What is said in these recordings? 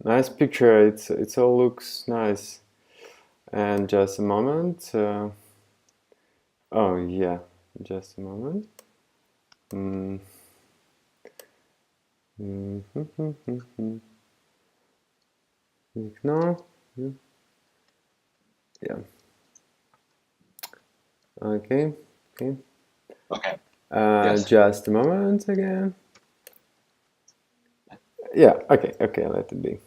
Nice picture. It all looks nice. And just a moment. Oh yeah, just a moment. Mm. Ignore. Yeah. Okay. Okay. Okay. Yes. Just a moment again. Yeah. Okay. Okay. Let it be.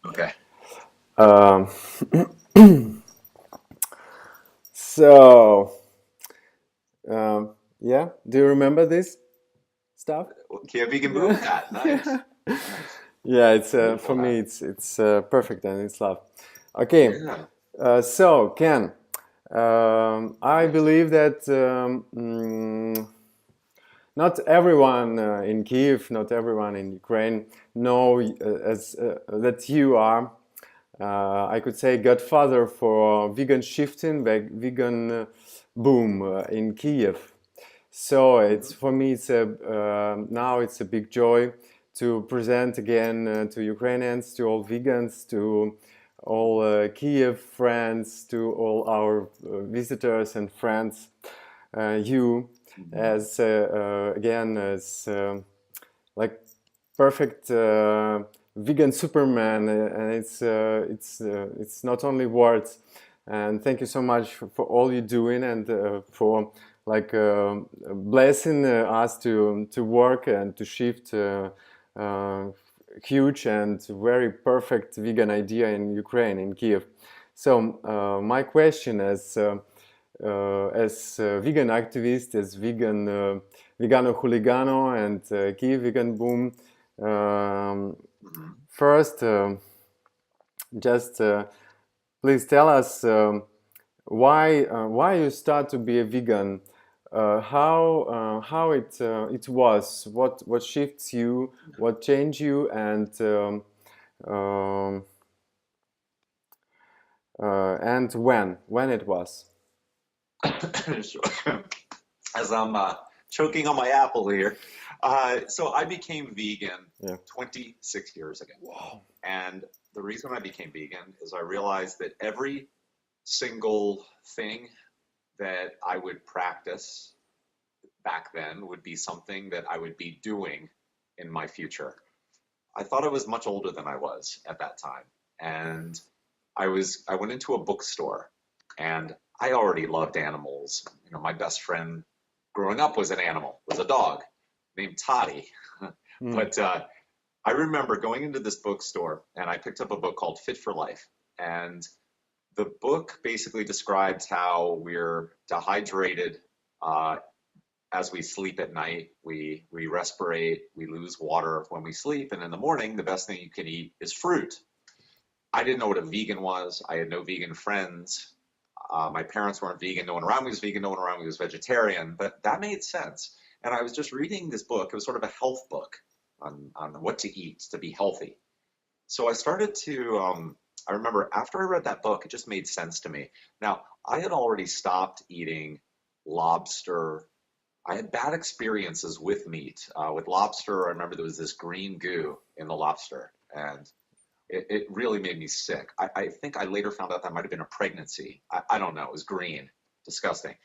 Okay. Um, so, yeah. Do you remember this stuff? Kyiv Vegan Boom. Yeah, nice. Nice. Yeah. It's for Beautiful me. hat. It's perfect and it's love. Okay. Yeah. So Ken, I Yes. believe that not everyone in Kyiv, not everyone in Ukraine know that you are, I could say, godfather for vegan shifting, vegan boom in Kyiv. So it's for me, it's now it's a big joy to present again to Ukrainians, to all vegans, to all Kyiv friends, to all our visitors and friends, you as again as like perfect vegan Superman, and it's not only words. And thank you so much for all you're doing and for like blessing us to work and to shift huge and very perfect vegan idea in Ukraine, in Kiev. So my question as vegan activist, as vegan Vegano Hooligano and Kyiv Vegan Boom. First, just please tell us why you start to be a vegan, how it was, what shifts you, what changed you, and when it was. Sure. As I'm choking on my apple here. So I became vegan 26 years ago. Wow. And the reason I became vegan is I realized that every single thing that I would practice back then would be something that I would be doing in my future. I thought I was much older than I was at that time. And I went into a bookstore and I already loved animals. You know, my best friend growing up was an animal, was a dog named Toddy. But I remember going into this bookstore and I picked up a book called Fit for Life. And the book basically describes how we're dehydrated as we sleep at night. We respirate, we lose water when we sleep. And in the morning, the best thing you can eat is fruit. I didn't know what a vegan was. I had no vegan friends. My parents weren't vegan. No one around me was vegan. No one around me was vegetarian. But that made sense. And I was just reading this book. It was sort of a health book on what to eat to be healthy. So I started to, I remember after I read that book, it just made sense to me. Now, I had already stopped eating lobster. I had bad experiences with meat. With lobster, I remember there was this green goo in the lobster. And it really made me sick. I think I later found out that might have been a pregnancy. I don't know. It was green. Disgusting.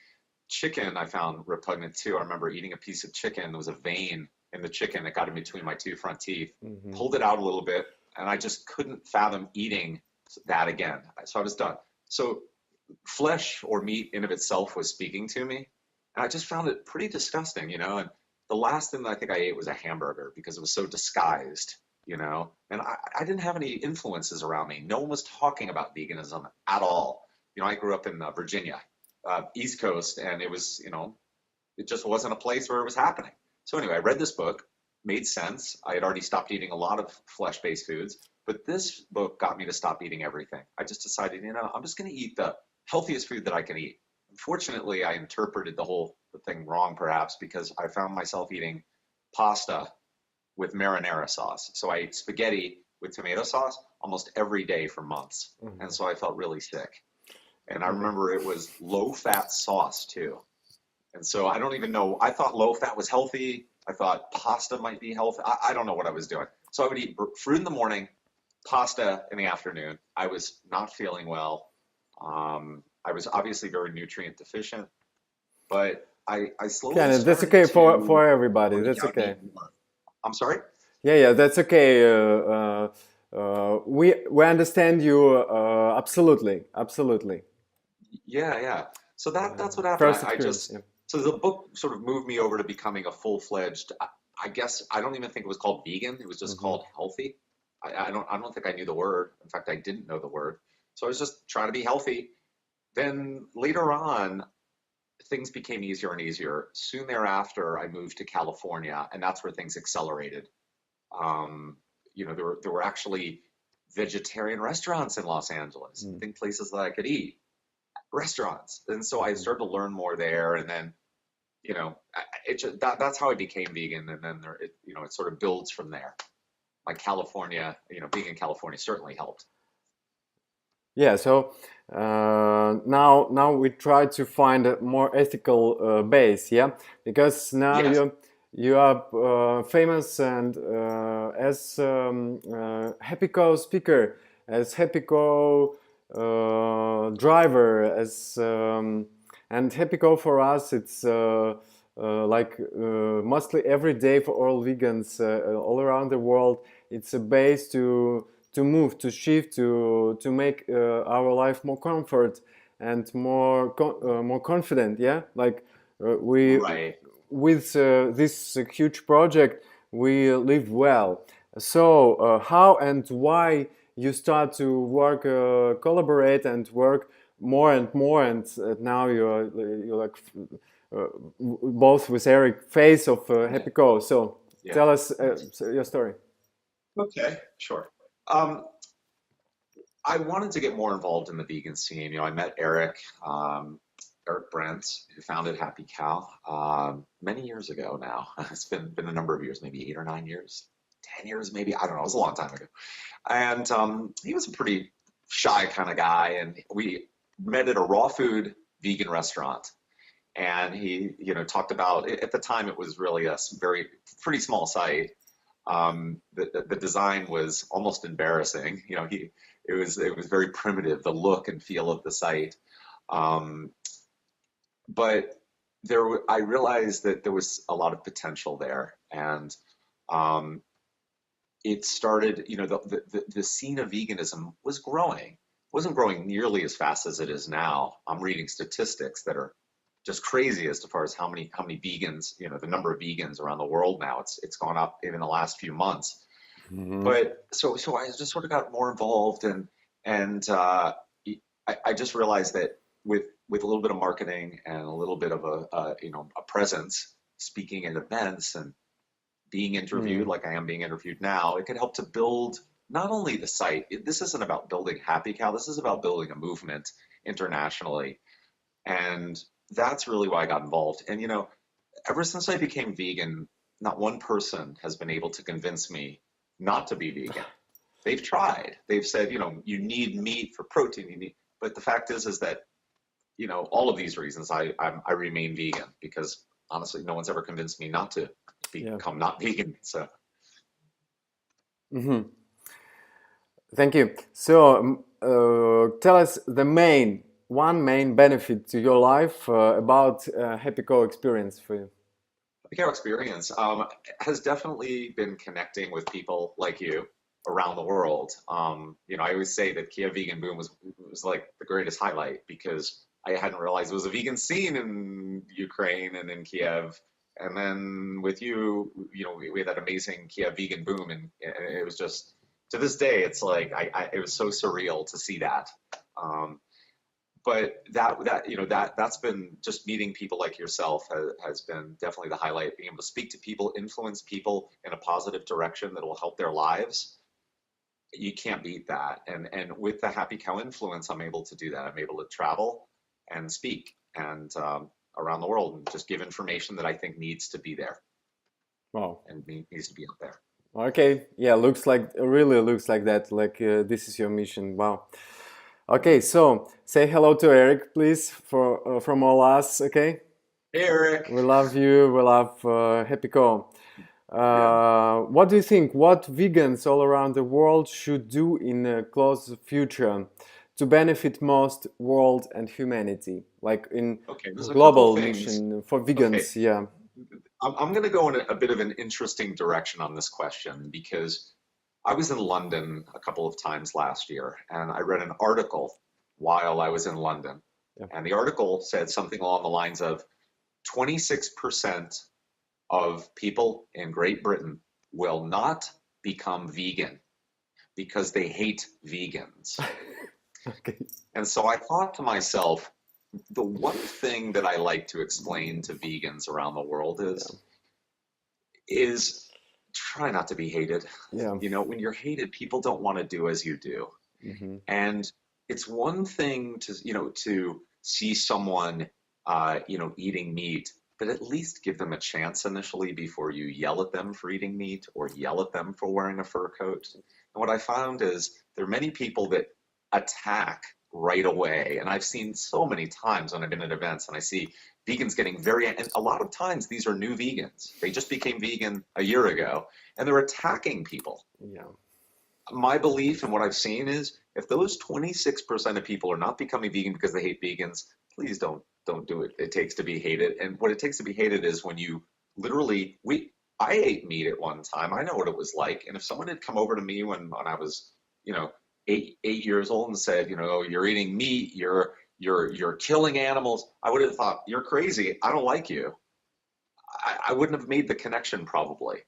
Chicken, I found repugnant too. I remember eating a piece of chicken. There was a vein in the chicken that got in between my two front teeth. Pulled it out a little bit, and I just couldn't fathom eating that again. So I was done. So flesh or meat in of itself was speaking to me. And I just found it pretty disgusting, you know. And the last thing that I think I ate was a hamburger because it was so disguised, you know. And I didn't have any influences around me. No one was talking about veganism at all. You know, I grew up in Virginia, East Coast, and it was, you know, it just wasn't a place where it was happening. So anyway, I read this book, made sense. I had already stopped eating a lot of flesh-based foods, but this book got me to stop eating everything. I just decided, you know, I'm just going to eat the healthiest food that I can eat. Unfortunately, I interpreted the thing wrong, perhaps, because I found myself eating pasta with marinara sauce. So I ate spaghetti with tomato sauce almost every day for months. And so I felt really sick. And I remember it was low-fat sauce, too. And so I don't even know. I thought low-fat was healthy. I thought pasta might be healthy. I don't know what I was doing. So I would eat fruit in the morning, pasta in the afternoon. I was not feeling well. I was obviously very nutrient deficient, but I slowly Yeah, that's started okay to for everybody. learn That's how to okay. eat more. I'm sorry? Yeah, that's okay. We understand you absolutely, absolutely. Yeah. So that's what happened. First I experience. just Yeah. so the book sort of moved me over to becoming a full-fledged. I guess I don't even think it was called vegan. It was just Mm-hmm. called healthy. I don't think I knew the word. In fact, I didn't know the word. So I was just trying to be healthy. Then later on, things became easier and easier. Soon thereafter, I moved to California, and that's where things accelerated. Um, there were actually vegetarian restaurants in Los Angeles. I think places that I could eat, restaurants. And so I started to learn more there, and then that's how I became vegan. And then it sort of builds from there. Like California, being in California certainly helped. Yeah, so now we try to find a more ethical base, yeah, because now Yes. you are famous and as Happy Co speaker, as Happy Co driver, as and Happy Co for us it's like mostly every day for all vegans all around the world. It's a base to move, to shift, to make our life more comfort and more confident. Yeah, like we Right. with this huge project we live well. So how and why you start to work, collaborate and work more and more, and now you're like both with Eric, face of Happy Co. So Yeah. tell us your story. Okay, sure. Um, I wanted to get more involved in the vegan scene. I met Eric Brent, who founded Happy Cow, many years ago now. It's been a number of years, maybe 8 or 9 years, 10 years, maybe. I don't know. It was a long time ago. And he was a pretty shy kind of guy. And we met at a raw food vegan restaurant. And he, talked about, at the time, it was really a pretty small site. The design was almost embarrassing. It was very primitive, the look and feel of the site. But I realized that there was a lot of potential there, and it started. The scene of veganism was growing. It wasn't growing nearly as fast as it is now. I'm reading statistics that are just crazy as far as how many vegans, the number of vegans around the world now. It's gone up in the last few months. Mm-hmm. But so I just sort of got more involved, and I just realized that with a little bit of marketing and a little bit of a presence, speaking at events and being interviewed like I am being interviewed now, it could help to build not only the site. This isn't about building Happy Cow. This is about building a movement internationally, and that's really why I got involved. And ever since I became vegan, not one person has been able to convince me not to be vegan. They've tried. They've said, you need meat for protein. But the fact is that, all of these reasons, I remain vegan because honestly, no one's ever convinced me not to become not vegan. So. Mm-hmm. Thank you. So tell us one main benefit to your life about Happy Co experience for you. The Kyiv experience has definitely been connecting with people like you around the world. I always say that Kyiv Vegan Boom was like the greatest highlight because I hadn't realized there was a vegan scene in Ukraine and in Kyiv. And then with you, we had that amazing Kyiv Vegan Boom, and it was just, to this day, it's like it was so surreal to see that. But that's been just meeting people like yourself has been definitely the highlight. Being able to speak to people, influence people in a positive direction that will help their lives. You can't beat that. And with the Happy Cow influence, I'm able to do that. I'm able to travel and speak and around the world and just give information that I think needs to be there. Wow. And needs to be out there. Okay. Yeah, really looks like that. Like this is your mission. Wow. Okay, so say hello to Eric, please, from all us. Okay. Hey, Eric. We love you. We love Happy Co. What do you think? What vegans all around the world should do in a close future to benefit most world and humanity, like in Okay, there's a couple global things. mission for Okay, vegans? Yeah. I'm going to go in a bit of an interesting direction on this question because I was in London a couple of times last year and I read an article while I was in London. Yeah. And the article said something along the lines of 26% of people in Great Britain will not become vegan because they hate vegans. Okay. And so I thought to myself, the one thing that I like to explain to vegans around the world is try not to be hated. Yeah. You know, when you're hated, people don't want to do as you do. Mm-hmm. And it's one thing to, you know, to see someone, you know, eating meat, but at least give them a chance initially before you yell at them for eating meat or yell at them for wearing a fur coat. And what I found is there are many people that attack right away. And I've seen so many times when I've been at events and I see vegans getting and a lot of times these are new vegans. They just became vegan a year ago and they're attacking people. Yeah. My belief and what I've seen is if those 26% of people are not becoming vegan because they hate vegans, please don't do it. It takes to be hated. And what it takes to be hated is when you literally, I ate meat at one time. I know what it was like. And if someone had come over to me when I was, you know, eight years old and said, you know, you're eating meat, you're killing animals, I would have thought, you're crazy. I don't like you. I wouldn't have made the connection probably.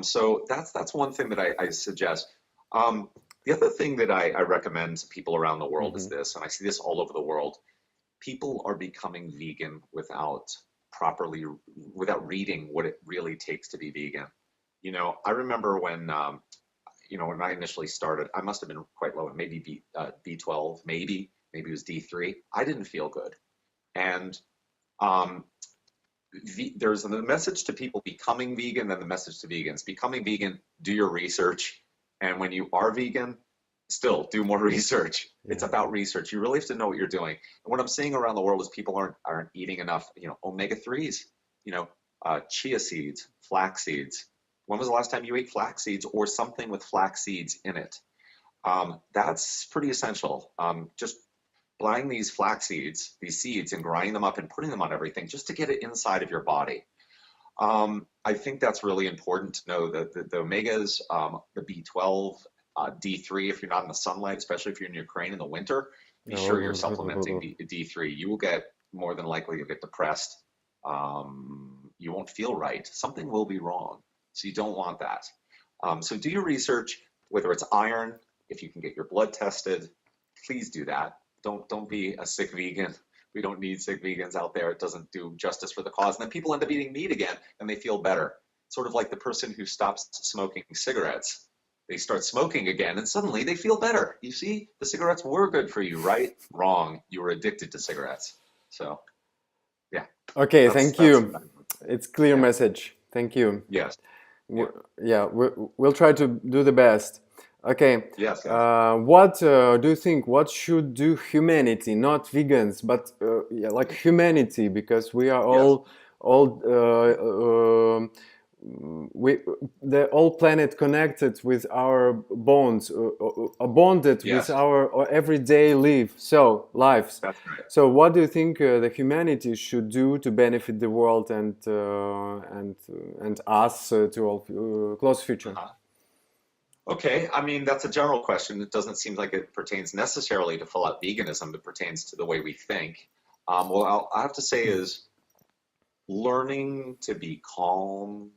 So that's one thing that I suggest. The other thing that I recommend to people around the world is this, and I see this all over the world. People are becoming vegan without reading what it really takes to be vegan. You know, I remember when, you know, when I initially started, I must have been quite low, maybe B12, maybe it was D3. I didn't feel good. And there's the message to people becoming vegan, then the message to vegans. Becoming vegan, do your research. And when you are vegan, still do more research. Yeah. It's about research. You really have to know what you're doing. And what I'm seeing around the world is people aren't eating enough, you know, omega-3s, you know, chia seeds, flax seeds. When was the last time you ate flax seeds or something with flax seeds in it? That's pretty essential. Just buying these flax seeds, these seeds, and grinding them up and putting them on everything just to get it inside of your body. I think that's really important to know that the omegas, the B12, D3, if you're not in the sunlight, especially if you're in Ukraine in the winter, be sure you're supplementing D3. You will get more than likely you'll get depressed. You won't feel right. Something will be wrong. So you don't want that. So do your research, whether it's iron, if you can get your blood tested, please do that. Don't be a sick vegan. We don't need sick vegans out there. It doesn't do justice for the cause. And then people end up eating meat again and they feel better. Sort of like the person who stops smoking cigarettes. They start smoking again and suddenly they feel better. You see, the cigarettes were good for you, right? Wrong. You were addicted to cigarettes. So, yeah. Okay, thank you. It's clear message. Thank you. Yes. Yeah, we'll try to do the best. Okay. Yes. What do you think? What should do humanity, not vegans, but yeah, like humanity, because we are all the whole planet connected with our bonds, bonded with our everyday lives. That's right. So, what do you think the humanity should do to benefit the world and us to all close future? Okay, I mean, that's a general question. It doesn't seem like it pertains necessarily to full-out veganism. It pertains to the way we think. What I have to say is learning to be calm,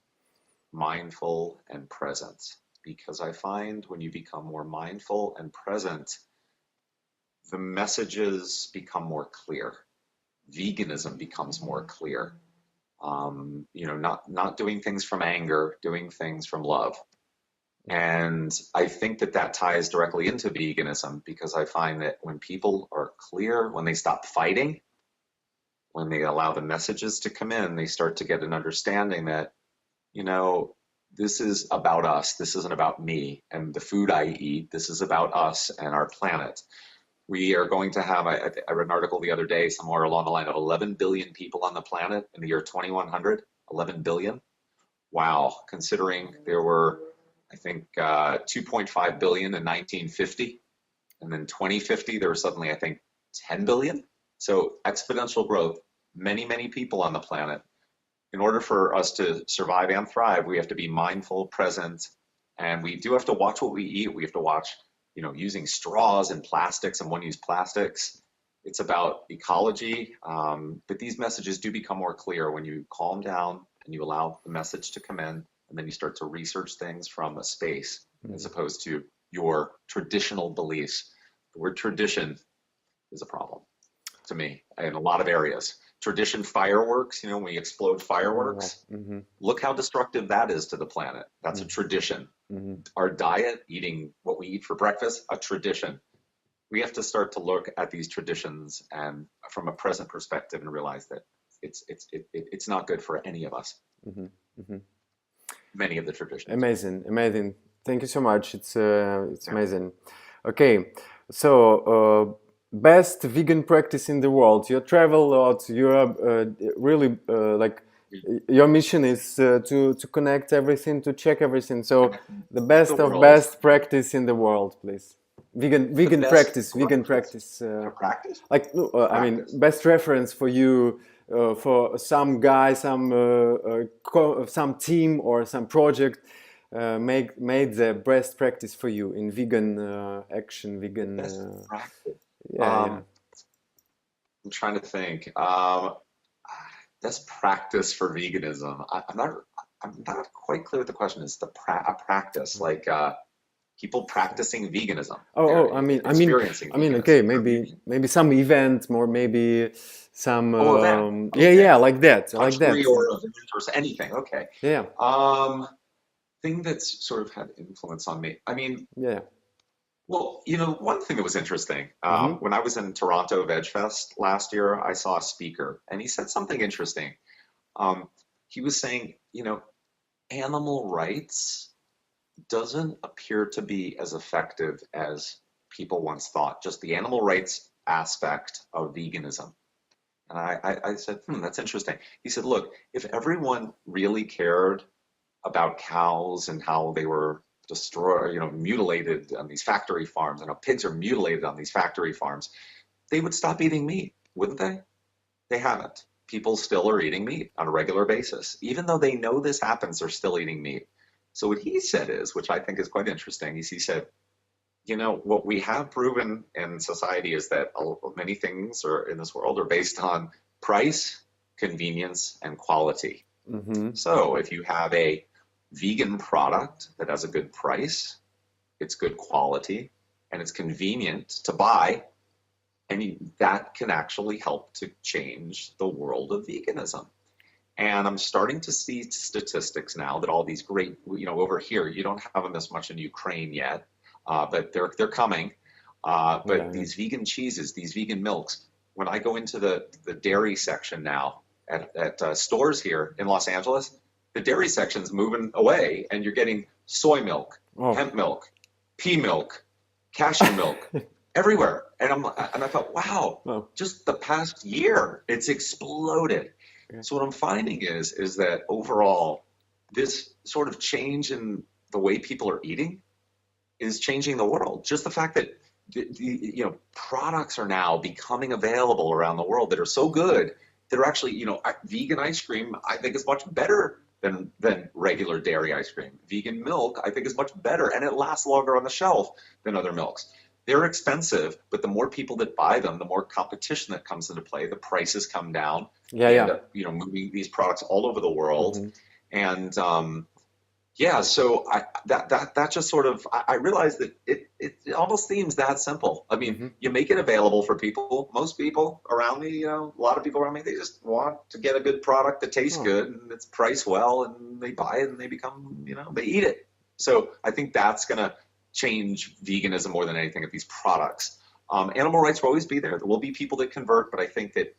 mindful, and present. Because I find when you become more mindful and present, the messages become more clear. Veganism becomes more clear. You know, not doing things from anger, doing things from love. And I think that ties directly into veganism because I find that when people are clear, when they stop fighting, when they allow the messages to come in, they start to get an understanding that, you know, this is about us. This isn't about me and the food I eat. This is about us and our planet. We are going to have, I read an article the other day somewhere along the line of 11 billion people on the planet in the year 2100, 11 billion. wow, considering there were, I think, 2.5 billion in 1950, and then 2050 there were suddenly, I think, 10 billion. So exponential growth, many, many people on the planet. In order for us to survive and thrive, we have to be mindful, present, and we do have to watch what we eat. We have to watch, using straws and plastics and one-use plastics. It's about ecology, but these messages do become more clear when you calm down and you allow the message to come in, and then you start to research things from a space as opposed to your traditional beliefs. The word tradition is a problem to me in a lot of areas. Tradition fireworks, when we explode fireworks, look how destructive that is to the planet. That's a tradition. Our diet, eating what we eat for breakfast, a tradition. We have to start to look at these traditions and from a present perspective and realize that it's not good for any of us. Many of the traditions. Amazing. Thank you so much. It's amazing. Okay, so best vegan practice in the world. You travel a lot. You are really your mission is to connect everything, to check everything. So the best of best practice in the world, please. Vegan practice. Practice? I mean, best reference for you, for some guy, some team or some project made the best practice for you in vegan action, vegan. Best practice. Yeah. I'm trying to think. Best practice for veganism. I'm not quite clear what the question is. A practice like. People practicing veganism. I mean, okay, maybe some event, or maybe some, like that, or event or anything. Okay. Yeah. Thing that's sort of had influence on me. I mean, yeah. Well, one thing that was interesting, when I was in Toronto Veg Fest last year, I saw a speaker and he said something interesting. He was saying, animal rights doesn't appear to be as effective as people once thought, just the animal rights aspect of veganism. And I said, that's interesting. He said, look, if everyone really cared about cows and how they were destroyed, mutilated on these factory farms, and how pigs are mutilated on these factory farms, they would stop eating meat, wouldn't they? They haven't. People still are eating meat on a regular basis. Even though they know this happens, they're still eating meat. So what he said is, which I think is quite interesting, is he said, what we have proven in society is that many things in this world are based on price, convenience, and quality. So if you have a vegan product that has a good price, it's good quality, and it's convenient to buy, that can actually help to change the world of veganism. And I'm starting to see statistics now that all these great, over here, you don't have them as much in Ukraine yet, but they're coming. These vegan cheeses, these vegan milks, when I go into the dairy section now at stores here in Los Angeles, the dairy section's moving away, and you're getting soy milk, hemp milk, pea milk, cashew milk, everywhere. And I thought, wow, just the past year, it's exploded. So what I'm finding is that overall, this sort of change in the way people are eating is changing the world. Just the fact that the products are now becoming available around the world that are so good that are actually, vegan ice cream I think is much better than regular dairy ice cream. Vegan milk I think is much better, and it lasts longer on the shelf than other milks. They're expensive, but the more people that buy them, the more competition that comes into play. The prices come down. End up, moving these products all over the world, and so that just sort of I realized that it almost seems that simple. I mean, you make it available for people. Most people around me, a lot of people around me, they just want to get a good product that tastes good and it's priced well, and they buy it and they become, they eat it. So I think that's gonna change veganism more than anything of these products. Animal rights will always be there. There will be people that convert, but I think that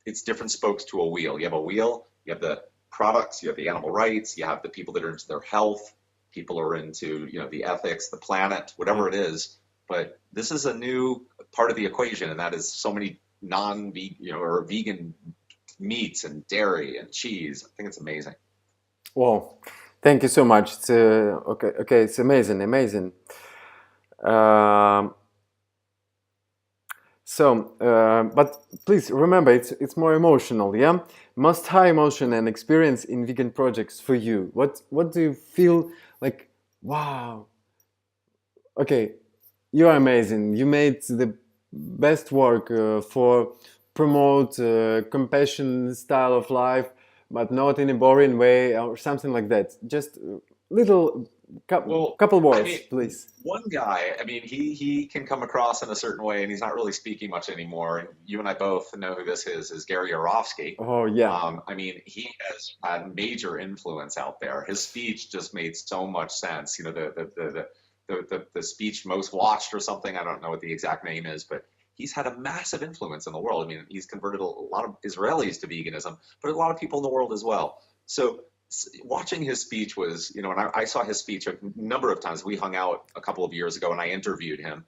it's different spokes to a wheel. You have a wheel, you have the products, you have the animal rights, you have the people that are into their health, people are into, the ethics, the planet, whatever it is. But this is a new part of the equation, and that is so many non-vegan, or vegan meats and dairy and cheese. I think it's amazing. Well, thank you so much. It's okay. It's amazing, amazing. Um, but please remember, it's more emotional, yeah. Most high emotion and experience in vegan projects for you. What do you feel like? Wow. Okay, you are amazing. You made the best work for promote compassion style of life, but not in a boring way or something like that. Just little Well, couple I words, mean, please. one guy, I mean, he can come across in a certain way, and he's not really speaking much anymore. And you and I both know who this is Gary Yourofsky. Oh yeah, I mean, he has had major influence out there. His speech just made so much sense. You know, the speech most watched or something. I don't know what the exact name is, but he's had a massive influence in the world. I mean, he's converted a lot of Israelis to veganism, but a lot of people in the world as well. So watching his speech was, you know, and I saw his speech a number of times. We hung out a couple of years ago and I interviewed him,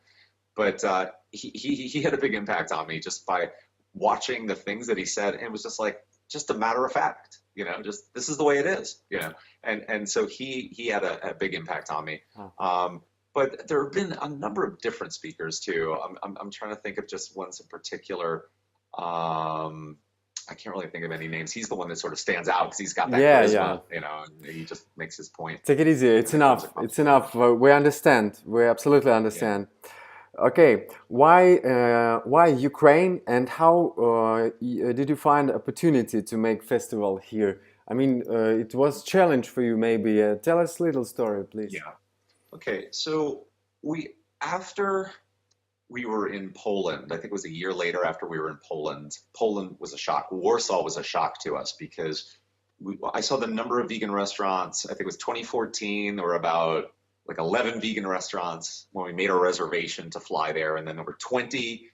but he had a big impact on me just by watching the things that he said. And it was just like, just a matter of fact, you know, just this is the way it is, you know. And so he had a big impact on me. But there have been a number of different speakers too. I'm trying to think of just ones in particular. I can't really think of any names. He's the one that sort of stands out because he's got that yeah, charisma, yeah. you know, and he just makes his point. Take it easy. It's And it comes enough. across. It's enough. We understand. We absolutely Yeah. understand. Okay, why Ukraine and how did you find opportunity to make festival here? I mean, it was challenge for you maybe. Tell us a little story, please. Yeah. Okay. So after we were in Poland, I think it was a year later after we were in Poland, Poland was a shock. Warsaw was a shock to us because I saw the number of vegan restaurants. I think it was 2014. There were about like 11 vegan restaurants when we made our reservation to fly there. And then there were 20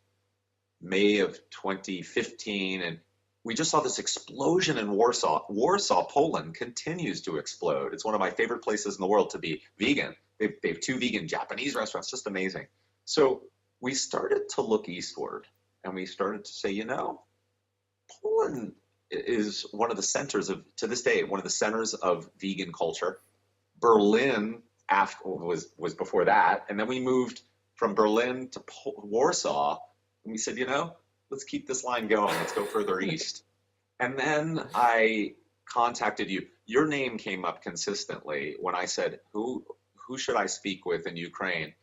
May of 2015. And we just saw this explosion in Warsaw. Warsaw, Poland continues to explode. It's one of my favorite places in the world to be vegan. They have two vegan Japanese restaurants, just amazing. So we started to look eastward and we started to say, you know, Poland is one of the centers of, to this day, one of the centers of vegan culture. Berlin was before that. And then we moved from Berlin to Warsaw. And we said, you know, let's keep this line going. Let's go further east. And then I contacted you. Your name came up consistently when I said, who should I speak with in Ukraine?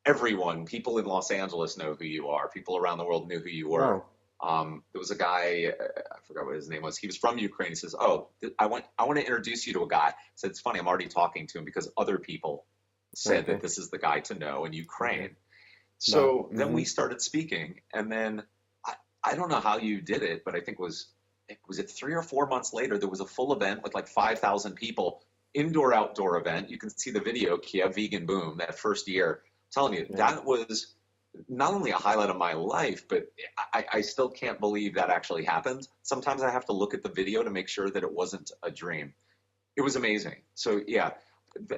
Everyone, people in Los Angeles know who you are. People around the world knew who you were. There was a guy, I forgot what his name was. He was from Ukraine. He says, "Oh, I want to introduce you to a guy." I said, "It's funny. I'm already talking to him because other people said that this is the guy to know in Ukraine." So then we started speaking, and then I don't know how you did it, but I think was it 3 or 4 months later, there was a full event with like 5,000 people, indoor outdoor event. You can see the video, Kyiv Vegan Boom, that first year. I'm telling you, that was not only a highlight of my life, but I still can't believe that actually happened. Sometimes I have to look at the video to make sure that it wasn't a dream. It was amazing. So yeah,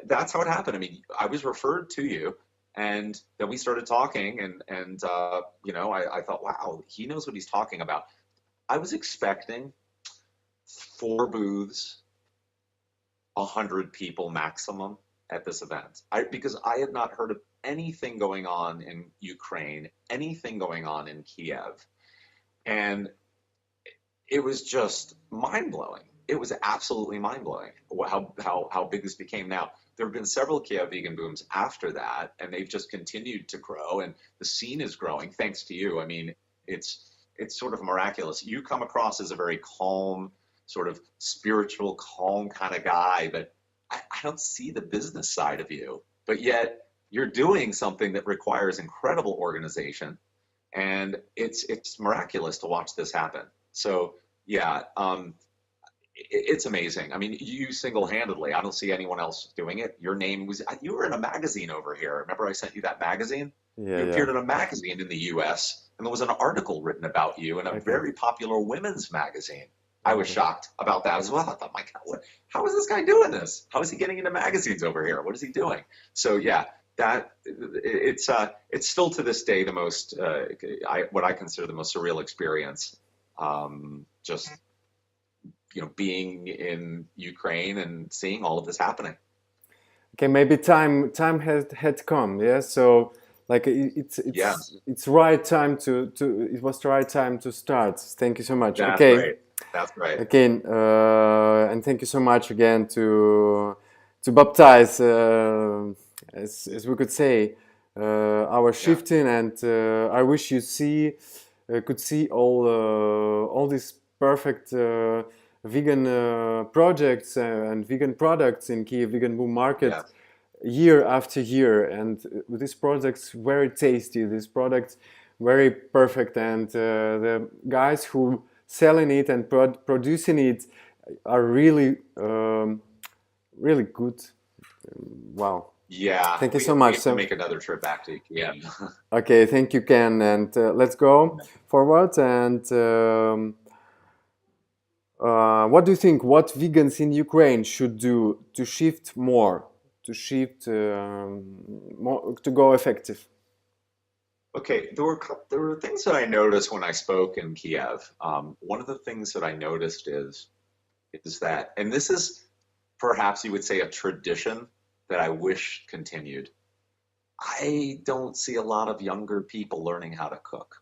that's how it happened. I mean, I was referred to you, and then we started talking, and you know, I thought, wow, he knows what he's talking about. I was expecting 4 booths, 100 people maximum at this event, because I had not heard of anything going on in Ukraine, anything going on in Kiev. And it was just mind-blowing. It was absolutely mind-blowing how big this became now. There have been several Kyiv Vegan Booms after that, and they've just continued to grow, and the scene is growing thanks to you. I mean, it's sort of miraculous. You come across as a very calm, sort of spiritual, calm kind of guy, but I don't see the business side of you. But yet you're doing something that requires incredible organization, and it's miraculous to watch this happen. So yeah, it's amazing. I mean, you single-handedly, I don't see anyone else doing it. Your name was, you were in a magazine over here. Remember I sent you that magazine? Yeah, you appeared in a magazine in the US, and there was an article written about you in a very popular women's magazine. I was shocked about that as well. I thought, my God, how is this guy doing this? How is he getting into magazines over here? What is he doing? So yeah, that it's still to this day the most what I consider the most surreal experience. Just being in Ukraine and seeing all of this happening. Okay, maybe time had come, yeah. So like Yes, it's right time to it was the right time to start. Thank you so much. that's Okay, right. That's right. again, and thank you so much again to baptize, as we could say, our Yeah. shifting, and I wish you could see all these perfect vegan projects and vegan products in Kyiv Vegan Boom market Yes. year after year, and these products very tasty, these products very perfect, and the guys who selling it and producing it are really really good. Wow. Yeah. Thank you We so we much. have to So, make another trip back to Kiev. okay, thank you, Ken, and let's go forward. And what do you think? What vegans in Ukraine should do to shift more, more, to go effective? Okay, there were things that I noticed when I spoke in Kiev. One of the things that I noticed is that, and this is perhaps you would say a tradition that I wish continued. I don't see a lot of younger people learning how to cook,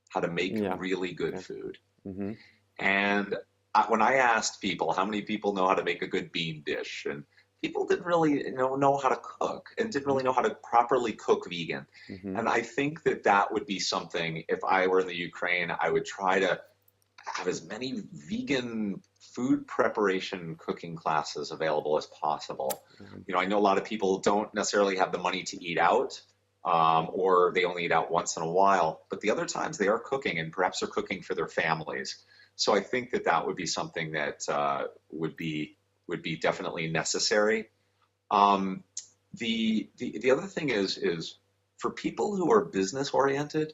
how to make Yeah. really good Yeah. food. Hmm. And when I asked people how many people know how to make a good bean dish, and people didn't really know how to cook and didn't really know how to properly cook vegan. Hmm. And I think that that would be something, if I were in the Ukraine, I would try to have as many vegan food preparation cooking classes available as possible. I know a lot of people don't necessarily have the money to eat out, or they only eat out once in a while, but the other times they are cooking, and perhaps they're cooking for their families. So I think that that would be something that would be definitely necessary. The other thing is for people who are business oriented,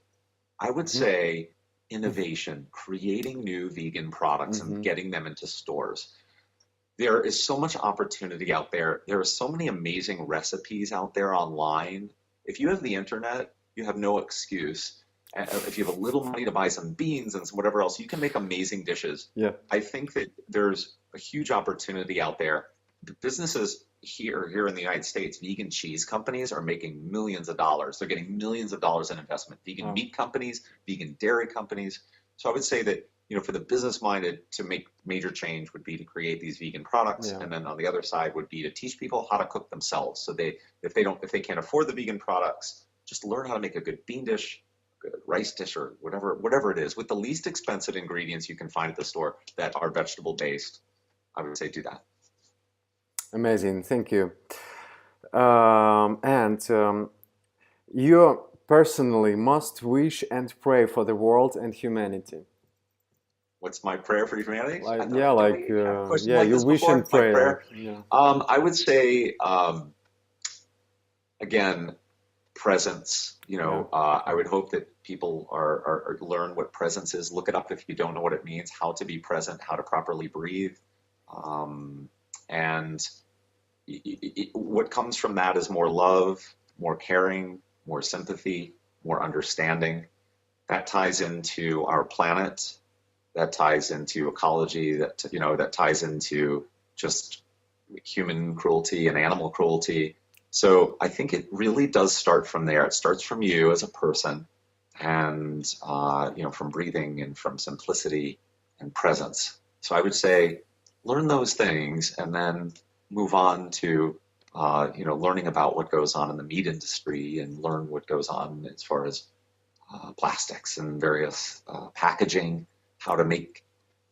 I would say innovation, creating new vegan products and getting them into stores. There is so much opportunity out there. There are so many amazing recipes out there online. If you have the internet, you have no excuse. If you have a little money to buy some beans and some whatever else, you can make amazing dishes. Yeah. I think that there's a huge opportunity out there. The businesses here in the United States, vegan cheese companies are making millions of dollars. They're getting millions of dollars in investment. Vegan meat companies, vegan dairy companies. So I would say that, for the business minded, to make major change would be to create these vegan products. Yeah. And then on the other side would be to teach people how to cook themselves. So if they can't afford the vegan products, just learn how to make a good bean dish, good rice dish, or whatever it is, with the least expensive ingredients you can find at the store that are vegetable based. I would say do that. Amazing, thank you. And you personally must wish and pray for the world and humanity. What's my prayer for humanity? Like, Did we have a question like you this wish before? and My pray. prayer? Yeah. I would say, again, presence. I would hope that people are learn what presence is. Look it up if you don't know what it means. How to be present, how to properly breathe, and what comes from that is more love, more caring, more sympathy, more understanding. That ties into our planet. That ties into ecology. That ties into just human cruelty and animal cruelty. So I think it really does start from there. It starts from you as a person, and from breathing and from simplicity and presence. So I would say learn those things, and then move on to learning about what goes on in the meat industry, and learn what goes on as far as plastics and various packaging, how to make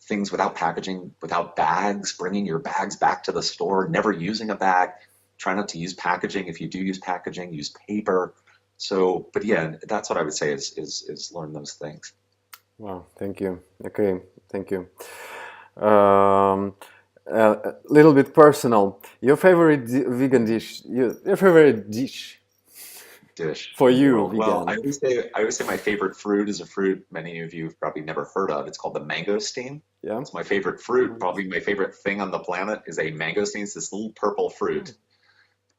things without packaging, without bags, bringing your bags back to the store, never using a bag. Try not to use packaging. If you do use packaging, use paper. So, but yeah, that's what I would say is learn those things. Wow, thank you. Okay, thank you. A little bit personal. Your favorite vegan dish? Your favorite dish? For you, vegan. Well, I always say my favorite fruit is a fruit many of you have probably never heard of. It's called the mangosteen. Yeah. It's my favorite fruit. Probably my favorite thing on the planet is a mangosteen. It's this little purple fruit.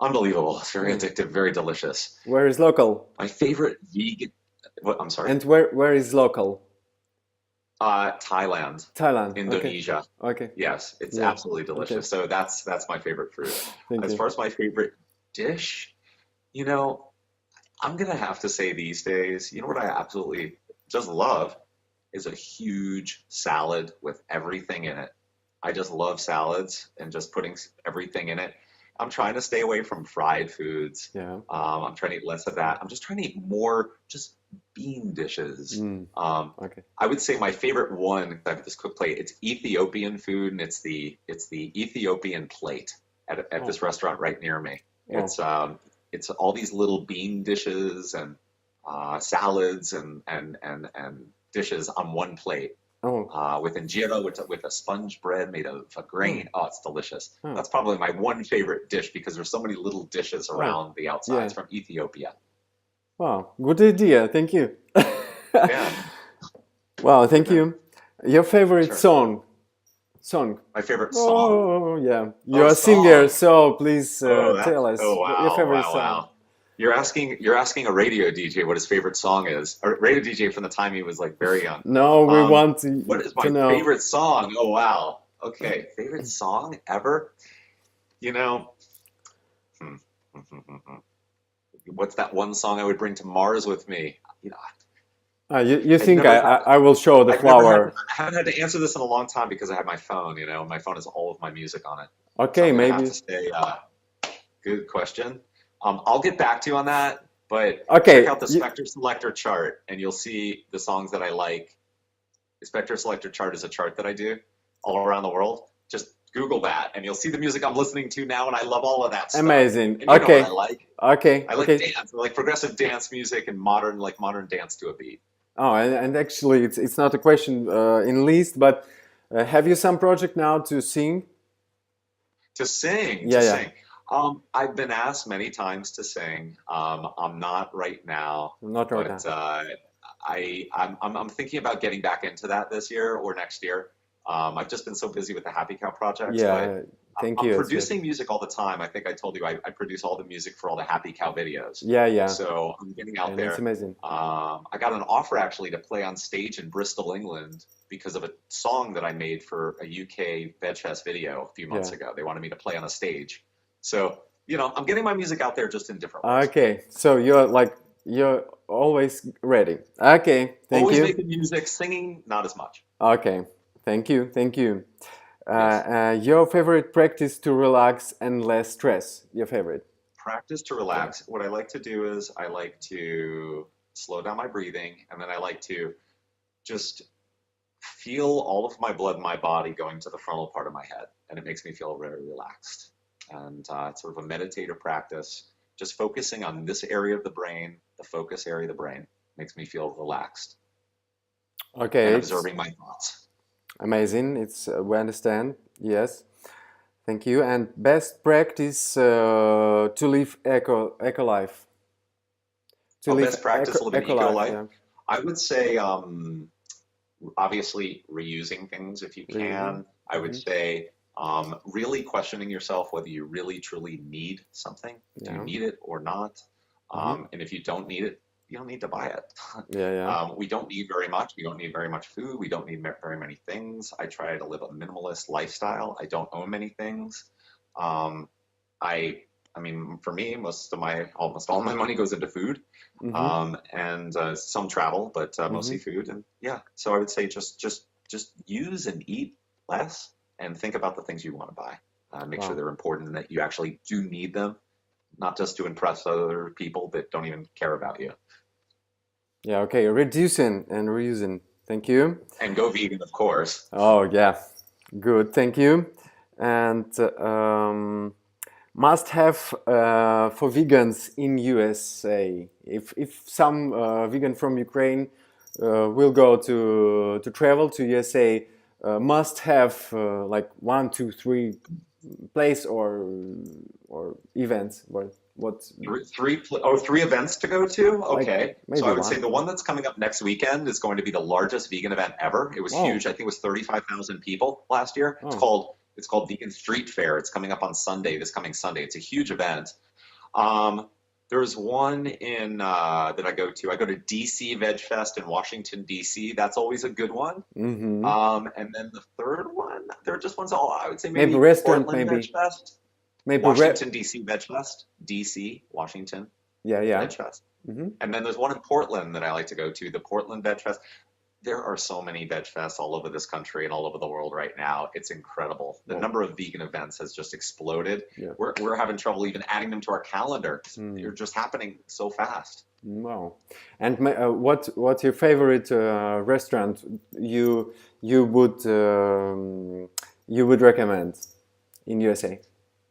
Unbelievable. It's very addictive, very delicious. Where is local? My favorite vegan. What? I'm sorry. And where is local? Thailand, Thailand. Indonesia. Okay. Yes, it's Yeah. absolutely delicious. Okay. So that's my favorite fruit. Thank As you. far as my favorite dish, you know, I'm gonna have to say these days, you know what I absolutely just love is a huge salad with everything in it. I just love salads and just putting everything in it. I'm trying to stay away from fried foods. Yeah. I'm trying to eat less of that. I'm just trying to eat more just bean dishes. Okay. I would say my favorite one, I have this cook plate. It's Ethiopian food, and it's the Ethiopian plate at this restaurant right near me. It's all these little bean dishes and salads and dishes on one plate. With injera, with a sponge bread made of a grain. Oh, it's delicious. That's probably my one favorite dish because there's so many little dishes around the outsides from Ethiopia. Wow, good idea. Thank you. Yeah. Wow, thank you. Your favorite song? My favorite song. Oh, yeah. You're a singer, so please tell us your favorite song. Wow. You're asking a radio DJ what his favorite song is. A radio DJ from the time he was like very young. No, we want to What is my know. favorite song? Oh wow. Okay, favorite song ever? You know, what's that one song I would bring to Mars with me? You know, you think I will show the flower? I haven't had to answer this in a long time because I have my phone. You know, my phone has all of my music on it. Okay, so maybe. I have to say, good question. I'll get back to you on that, but okay. check out the Spector Selector chart, and you'll see the songs that I like. The Spector Selector chart is a chart that I do all around the world. Just Google that, and you'll see the music I'm listening to now, and I love all of that stuff. Amazing. And you know what I like. Okay. I like dance. I like progressive dance music and modern dance to a beat. Oh, and actually, it's not a question in least, but have you some project now to sing? To sing. I've been asked many times to sing. I'm not right now. Not right now. I'm thinking about getting back into that this year or next year. I've just been so busy with the Happy Cow project. Yeah, thank you. I'm producing music all the time. I think I told you I produce all the music for all the Happy Cow videos. Yeah. So I'm getting out there. That's amazing. I got an offer actually to play on stage in Bristol, England, because of a song that I made for a UK VegFest video a few months ago. They wanted me to play on a stage. So, you know, I'm getting my music out there just in different ways. Okay, so you're always ready. Okay, thank you. Always making music, singing, not as much. Okay, thank you. Yes. Your favorite practice to relax and less stress? Your favorite? Practice to relax. What I like to do is I like to slow down my breathing, and then I like to just feel all of my blood in my body going to the frontal part of my head, and it makes me feel very relaxed. And it's sort of a meditative practice, just focusing on this area of the brain, the focus area of the brain, makes me feel relaxed. Okay. And observing my thoughts. Amazing. We understand. Yes. Thank you. And best practice to live eco life. Best practice living eco life. Yeah. I would say, obviously, reusing things if you can. I would say. Really questioning yourself whether you really truly need something. Do you need it or not? And if you don't need it, you don't need to buy it. We don't need very much. We don't need very much food. We don't need very many things. I try to live a minimalist lifestyle. I don't own many things. I mean, for me, almost all my money goes into food, and some travel, but mostly food. And so I would say just use and eat less. And think about the things you want to buy. Make sure they're important and that you actually do need them, not just to impress other people that don't even care about you. Yeah, okay. Reducing and reusing. Thank you. And go vegan, of course. Oh, yeah. Good. Thank you. And must have for vegans in USA. If some vegan from Ukraine will go to travel to USA, must have like 1, 2, 3 place or events. What? 3 events to go to? Okay. Like, so I would say the one that's coming up next weekend is going to be the largest vegan event ever. It was huge. I think it was 35,000 people last year. It's called Vegan Street Fair. It's coming up on Sunday, this coming Sunday. It's a huge event. There's one in that I go to. I go to DC Veg Fest in Washington, DC. That's always a good one. Mm-hmm. And then the third one, there are just ones all I would say Maybe maybe restaurant, Portland maybe. Veg Fest, Maybe Washington DC Veg Fest, DC Washington yeah. Veg Fest. Mm-hmm. And then there's one in Portland that I like to go to, the Portland Veg Fest. There are so many veg fests all over this country and all over the world right now. It's incredible. The number of vegan events has just exploded. Yeah. We're having trouble even adding them to our calendar. They're just happening so fast. Wow. And what's your favorite restaurant you would recommend in USA?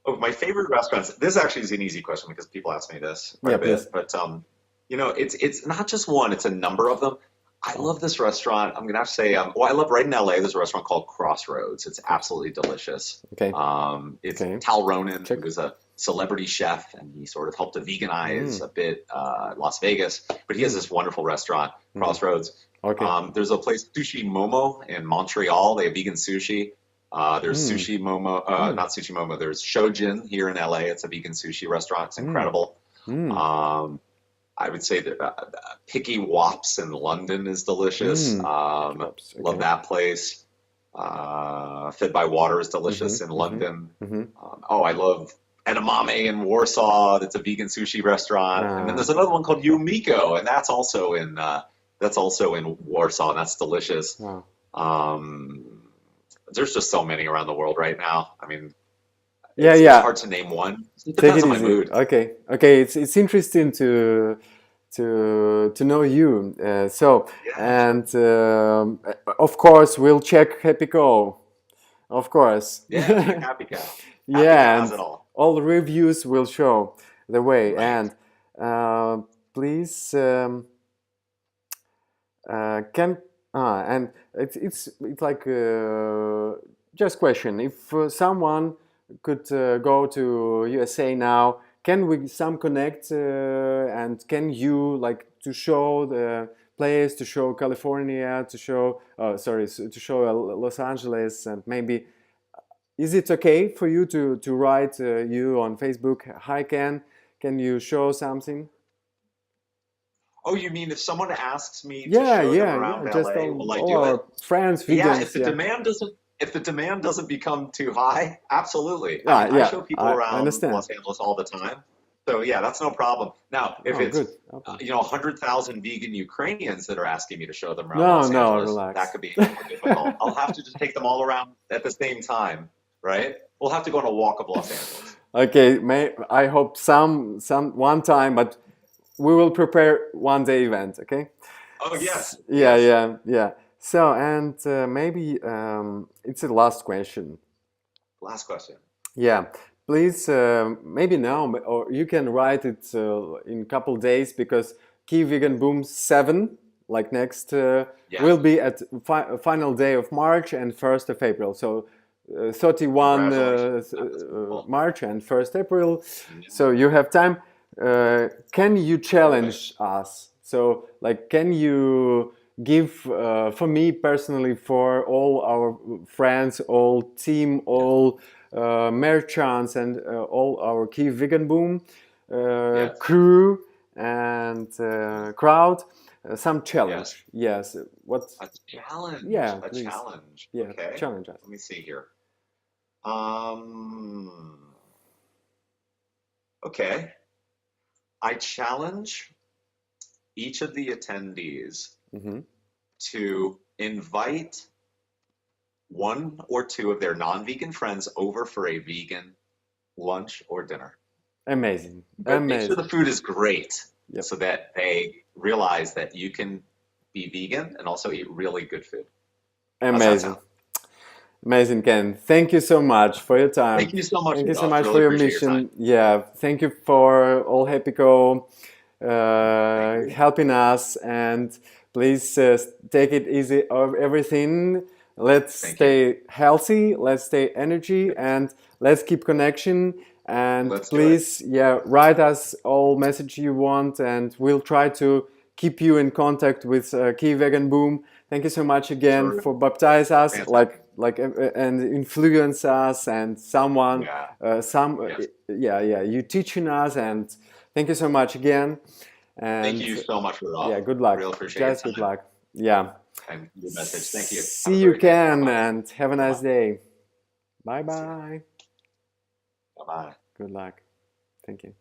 Oh, my favorite restaurants. This actually is an easy question because people ask me this quite a bit. Please. But it's not just one; it's a number of them. I love this restaurant. I'm gonna have to say, I love right in LA. There's a restaurant called Crossroads. It's absolutely delicious. Okay. It's Tal Ronan, who was a celebrity chef, and he sort of helped to veganize a bit Las Vegas. But he has this wonderful restaurant, Crossroads. Okay. There's a place, Sushi Momo, in Montreal. They have vegan sushi. There's Sushi Momo, not Sushi Momo. There's Shojin here in LA. It's a vegan sushi restaurant. It's incredible. I would say that Picky Wops in London is delicious. Love that place. Fed by Water is delicious in London. I love Edamame in Warsaw. That's a vegan sushi restaurant. And then there's another one called Yumiko, and that's also in Warsaw, and that's delicious. Wow. There's just so many around the world right now. I mean, Yeah. it's hard to name one. It depends on my mood. Okay. It's interesting to know you. And of course we'll check Happy Cow. Of course. Yeah, Happy Cow. Yeah. Has it all the reviews will show the way. Right. And please and it's like just question, if someone could go to USA now, can we some connect and can you like to show the place, to show California, to show to show Los Angeles, and maybe is it okay for you to write you on Facebook, hi Ken, can you show something? Oh, you mean if someone asks me to show them around just LA, will I all do our it? friends, vegans, Yeah, if the demand doesn't become too high, absolutely. I show people I around understand. Los Angeles all the time. So yeah, that's no problem. Now, if it's good. Okay. 100,000 vegan Ukrainians that are asking me to show them around No, Los Angeles, relax. that could be more difficult. I'll have to just take them all around at the same time, right? We'll have to go on a walk of Los Angeles. Okay, I hope some one time, but we will prepare one day event, okay? Oh yes. Yeah. So, and maybe it's the last question. Last question. Yeah, please, maybe now, or you can write it in a couple days, because Kyiv Vegan Boom 7, like next, will be at final day of March and 1st of April. So 31 March and 1st April. So you have time. Can you challenge us? So, like, can you give, for me personally, for all our friends, all team, all merchants, and all our Kyiv Vegan Boom crew and crowd, some challenge? Yes. What? A challenge. Yeah, a please. challenge. Yeah, Okay. challenge us. Let me see here. Okay. I challenge each of the attendees to invite one or two of their non-vegan friends over for a vegan lunch or dinner. Amazing. But make sure the food is great, Yep. so that they realize that you can be vegan and also eat really good food. Amazing. Amazing, Ken. Thank you so much for your time. Thank you so much. Thank you so Rudolph. much Really for your appreciate your mission. time. Yeah, thank you for all Happy Co helping us, and please take it easy of everything. Let's stay healthy, let's stay energy, and let's keep connection. And please, write us all message you want, and we'll try to keep you in contact with Kyiv Vegan Boom. Thank you so much again for baptize us, and influence us, and someone, you teaching us, and Thank you so much again. And Thank you so much, Rudolph. yeah, good luck. Real appreciate Just your good time luck. Yeah. and your message. Thank you. Have See a you great day. can Bye-bye. and have a nice day. Bye bye. Bye-bye. Good luck. Thank you.